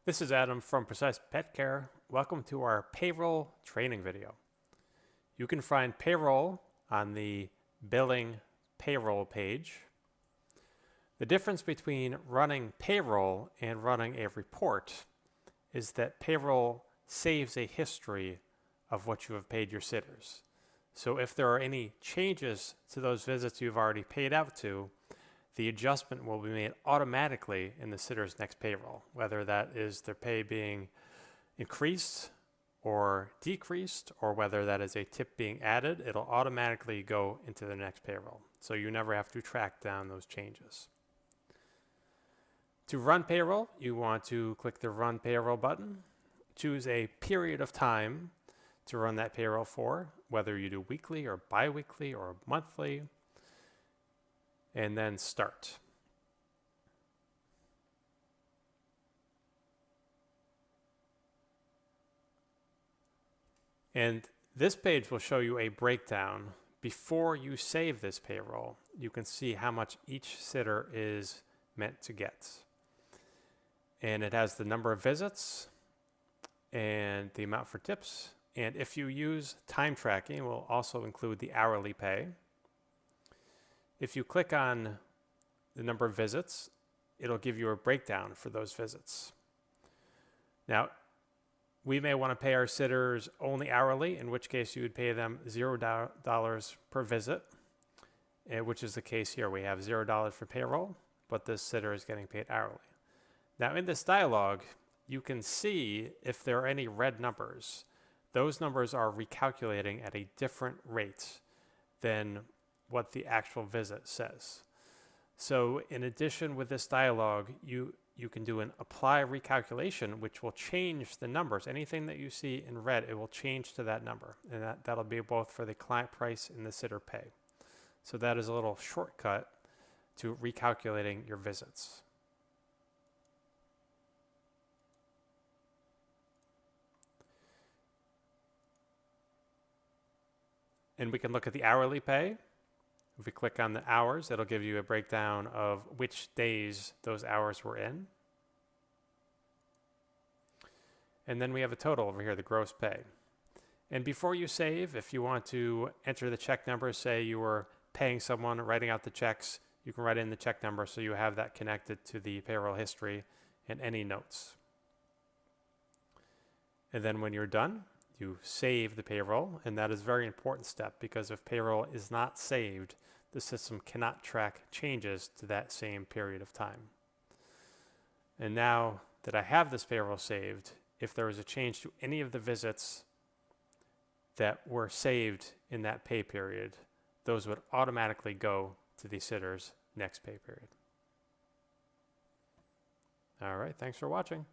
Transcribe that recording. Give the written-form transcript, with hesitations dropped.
This is Adam from Precise Pet Care. Welcome to our payroll training video. You can find payroll on the billing payroll page. The difference between running payroll and running a report is that payroll saves a history of what you have paid your sitters. So if there are any changes to those visits you've already paid out to, the adjustment will be made automatically in the sitter's next payroll, whether that is their pay being increased or decreased, or whether that is a tip being added. It'll automatically go into the next payroll, so you never have to track down those changes. To run payroll, you want to click the Run Payroll button, choose a period of time to run that payroll for, whether you do weekly or bi-weekly or monthly, and then start. And this page will show you a breakdown. Before you save this payroll, you can see how much each sitter is meant to get. And it has the number of visits and the amount for tips. And if you use time tracking, it will also include the hourly pay. If you click on the number of visits, it'll give you a breakdown for those visits. Now, we may want to pay our sitters only hourly, in which case you would pay them $0 per visit, which is the case here. We have $0 for payroll, but this sitter is getting paid hourly. Now, in this dialog, you can see if there are any red numbers. Those numbers are recalculating at a different rate than what the actual visit says. So in addition, with this dialog, you can do an apply recalculation, which will change the numbers. Anything that you see in red, it will change to that number. And that'll be both for the client price and the sitter pay. So that is a little shortcut to recalculating your visits. And we can look at the hourly pay. If we click on the hours, it'll give you a breakdown of which days those hours were in. And then we have a total over here, the gross pay. And before you save, if you want to enter the check number, say you were paying someone, writing out the checks, you can write in the check number so you have that connected to the payroll history and any notes. And then when you're done, you save the payroll, and that is a very important step, because if payroll is not saved, the system cannot track changes to that same period of time. And now that I have this payroll saved, if there was a change to any of the visits that were saved in that pay period, those would automatically go to the sitter's next pay period. All right, thanks for watching.